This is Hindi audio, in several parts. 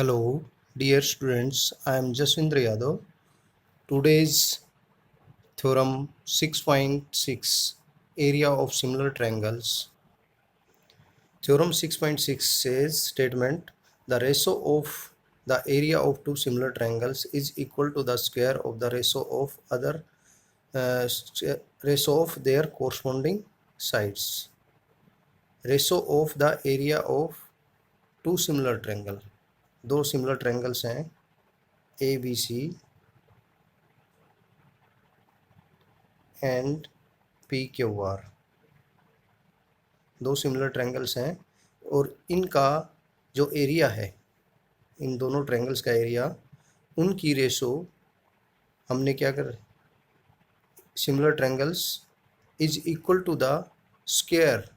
Hello, dear students. I am Jaswindra Yadav. Today's theorem 6.6 area of similar triangles. Theorem 6.6 says statement the ratio of the area of two similar triangles is equal to the square of the ratio of other ratio of their corresponding sides. Ratio of the area of two similar triangle. दो similar triangles हैं ABC एंड PQR, दो सिमिलर ट्रायंगल्स हैं और इनका जो एरिया है, इन दोनों ट्रायंगल्स का एरिया, उनकी रेशो हमने क्या कर similar triangles is equal to the square,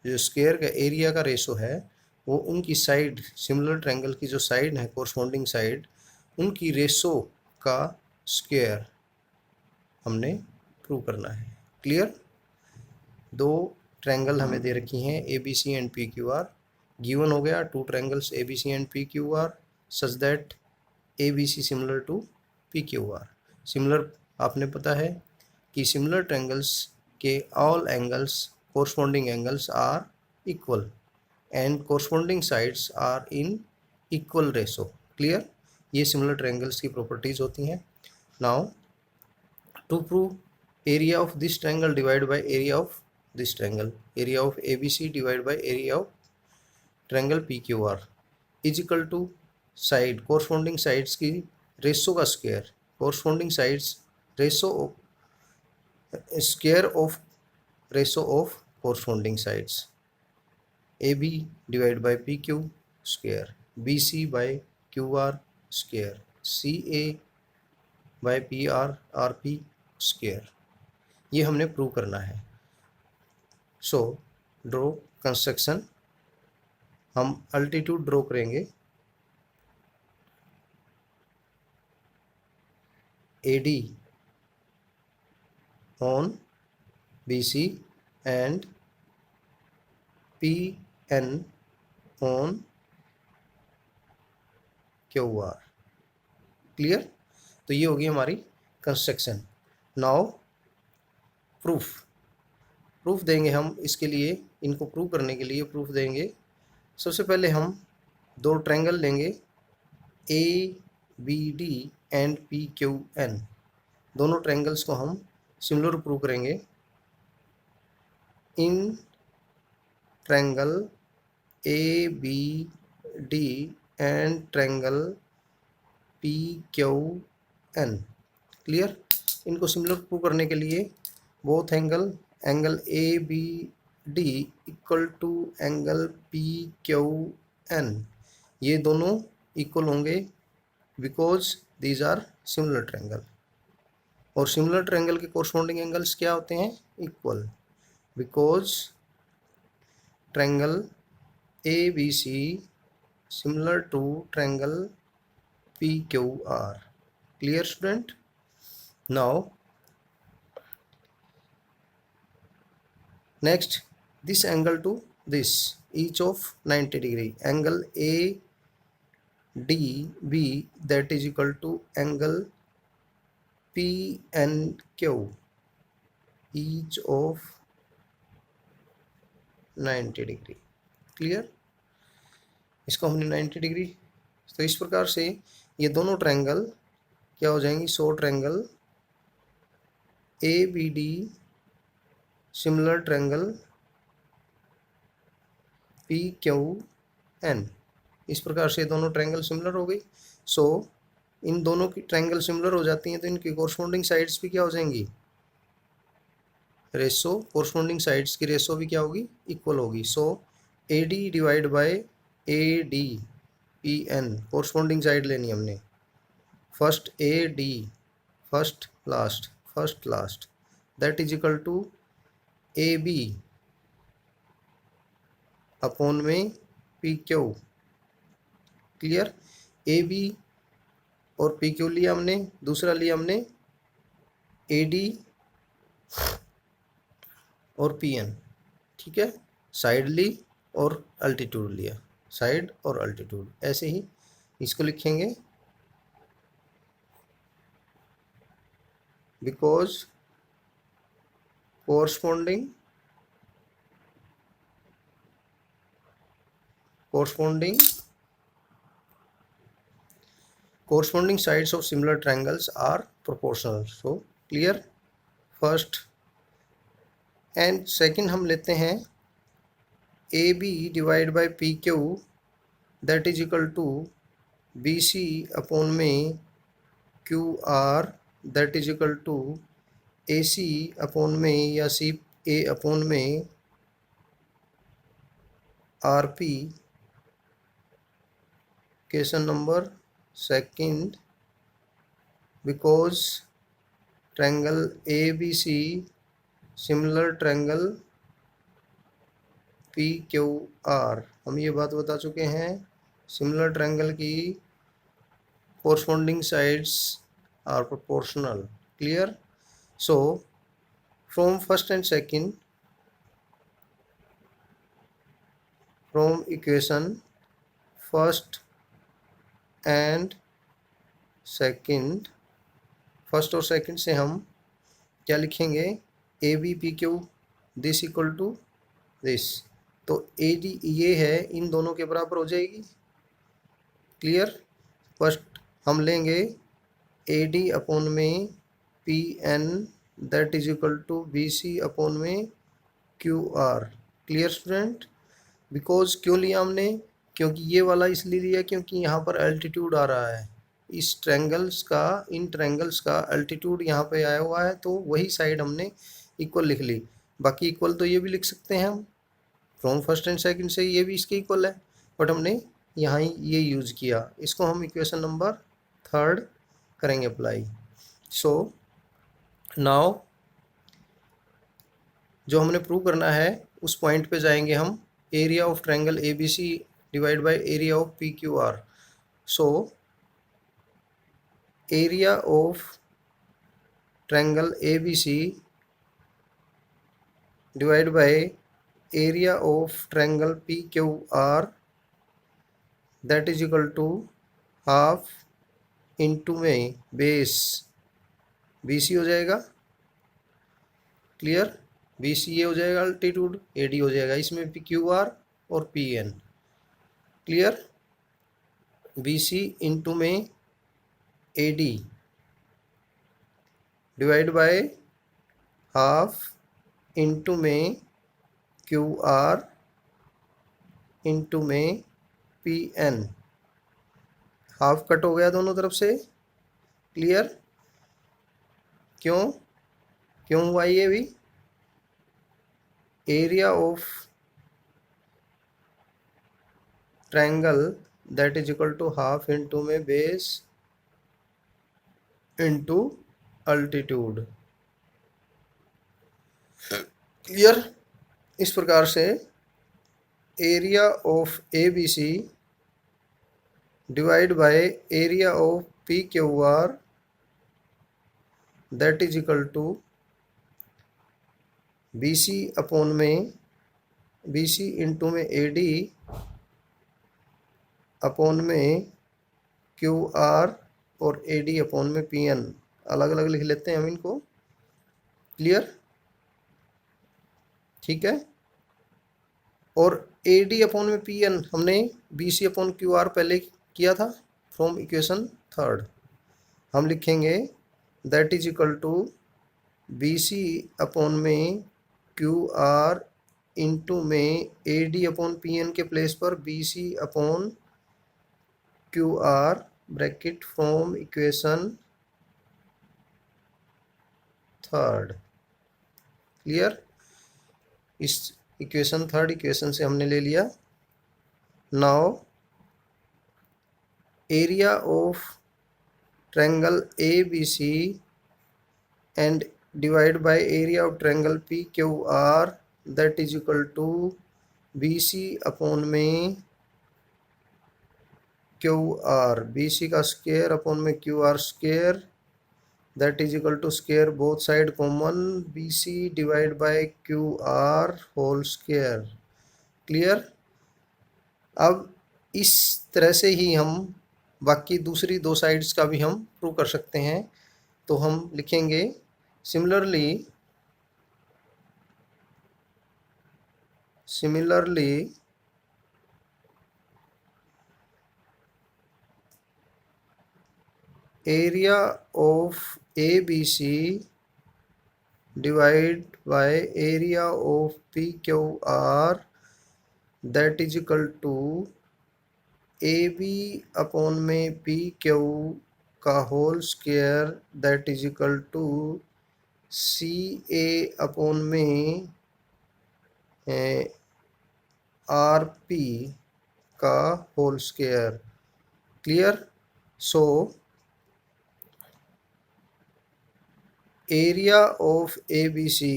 जो स्क्वायर का एरिया का रेशो है वो उनकी साइड, सिमिलर ट्रायंगल की जो साइड है कोरस्पॉन्डिंग साइड, उनकी रेशो का स्क्वायर हमने प्रूव करना है। क्लियर? दो ट्रायंगल हमें दे रखी हैं ABC एंड PQR, गिवन हो गया two triangles ABC and PQR such that ABC similar to PQR। Similar आपने पता है कि सिमिलर ट्रायंगल्स के all angles, corresponding angles are equal and corresponding sides are in equal ratio. Clear? ये सिमिलर ट्रायंगल्स की प्रॉपर्टीज होती हैं। Now to prove area of this triangle divided by area of this triangle, area of ABC divided by area of triangle PQR is equal to side, corresponding sides की रेशो का square, corresponding sides ratio square of ratio of corresponding sides, AB divided by PQ square, BC by QR square, CA by PR RP square. ये हमने प्रूव करना है। सो ड्रॉ कंस्ट्रक्शन, हम अल्टीट्यूड ड्रॉ करेंगे। AD on BC and PN on QR। Clear? तो ये होगी हमारी कंस्ट्रक्शन। नाउ प्रूफ देंगे हम इसके लिए, इनको प्रूव करने के लिए प्रूफ देंगे। सबसे पहले हम दो ट्रायंगल लेंगे ABD एंड PQN, दोनों ट्रायंगल्स को हम सिमिलर प्रूव करेंगे। In triangle ABD and triangle PQN। Clear? इनको सिमिलर प्रूव करने के लिए both angle ABD equal to angle PQN, ये दोनों इक्वल होंगे because these are similar triangle. और सिमिलर ट्रायंगल के कोरस्पॉन्डिंग एंगल्स क्या होते हैं? Equal, because triangle ABC similar to triangle PQR। Clear student? Now next, this angle to this each of 90 degree, angle ADB that is equal to angle PNQ each of 90 degree। Clear? इसको हमने 90 डिग्री, तो इस प्रकार से ये दोनों ट्रायंगल क्या हो जाएंगी? So triangle ABD similar triangle PQN, इस प्रकार से दोनों ट्रायंगल सिमिलर हो गई। सो इन दोनों की ट्रायंगल सिमिलर हो जाती हैं तो इनकी कोरस्पॉन्डिंग साइड्स भी क्या हो जाएंगी? रेशो, कोरस्पॉन्डिंग साइड्स की रेशो भी क्या होगी? इक्वल होगी। So AD divide by AD PN, corresponding side लेनी हमने, first AD first last that is equal to AB upon में PQ। क्लियर? AB और PQ लिया हमने, दूसरा लिया हमने AD और PN। ठीक है? साइड ली और अल्टीट्यूड लिया, साइड और अल्टीट्यूड, ऐसे ही इसको लिखेंगे because corresponding corresponding sides of similar triangles are proportional. So clear first. And second हम लेते हैं A B divide by P Q that is equal to B C upon में Q R that is equal to A C upon में या सी ए अपॉन में R P. Question number second, because triangle A B C similar triangle P Q R, हम ये बात बता चुके हैं. सिमिलर ट्रायंगल की corresponding sides are proportional. Clear. So from first and second, from equation first and second, first और सेकंड से हम क्या लिखेंगे, A B P Q this equal to this. तो ए डी ये है, इन दोनों के बराबर हो जाएगी. क्लियर. फर्स्ट हम लेंगे ए डी अपॉन में P N that is equal to B C upon में Q R. Clear student. Because क्यों लिया हमने, क्योंकि ये वाला इसलिए लिया क्योंकि यहाँ पर एल्टीट्यूड आ रहा है. इस ट्रायंगल्स का, इन ट्रायंगल्स का एल्टीट्यूड यहाँ पे आया हुआ है, तो वही साइड हमने इक्वल लिख ली. बाकी इक्वल तो ये भी लिख सकते हैं हम, फ्रॉम फर्स्ट एंड सेकंड से ये भी इसके इक्वल है, बट हमने यहाँ ये यूज़ किया. इसको हम इक्वेशन नंबर थर्ड करेंगे अप्लाई. सो नाउ जो हमने प्रूव करना है उस पॉइंट पे जाएंगे हम. Area of triangle A B C divide by area of P Q R. So area of triangle A B C divide by area of triangle P Q R that is equal to half into में बेस बी सी हो जाएगा. क्लियर. बी सी ये हो जाएगा अल्टीट्यूड, ए डी हो जाएगा इसमें पी क्यू आर और P N. Clear. B C into में A D divide by half into में क्यू आर इंटू में पी एन. हाफ कट हो गया दोनों तरफ से. क्लियर. क्यों क्यों हुआ ये भी, area of triangle that is equal to half into में बेस इंटू अल्टीट्यूड. क्लियर. इस प्रकार से area of A B C divide by area of P Q R that is equal to B C upon में बी सी इंटू में ए डी अपॉन में क्यू आर और ए डी अपॉन में पी एन. अलग अलग लिख लेते हैं हम इनको. क्लियर. ठीक है. और ए डी अपॉन में पी एन हमने B C upon Q R पहले किया था फ्रॉम इक्वेशन थर्ड. हम लिखेंगे that is equal to B C upon में क्यू आर इंटू में A D upon P N के प्लेस पर B C upon Q R bracket from equation third. Clear. इस इक्वेशन थर्ड इक्वेशन से हमने ले लिया. Now area of triangle A B C and divide by area of triangle P Q R that is equal to B C upon में क्यू आर, बी सी का स्क्वायर अपॉन में Q R square that is equal to square both side common B C divide by Q R whole square. Clear. अब इस तरह से ही हम बाकी दूसरी दो साइड्स का भी हम प्रूव कर सकते हैं। तो हम लिखेंगे similarly area of ABC divided by area of PQR, that is equal to AB upon में PQ का whole square, that is equal to CA upon में RP का whole square. Clear? So area of ABC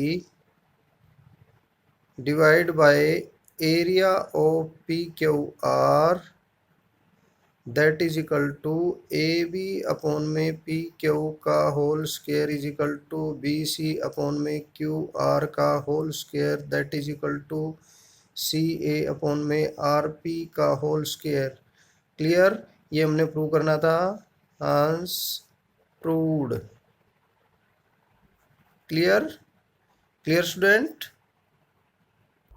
divided by area of PQR, that is equal to AB upon में PQ का whole square is equal to BC upon में QR का whole square, that is equal to CA upon में RP का होल स्क्वायर। क्लियर? ये हमने प्रूव करना था। Hence proved. Clear? Clear student?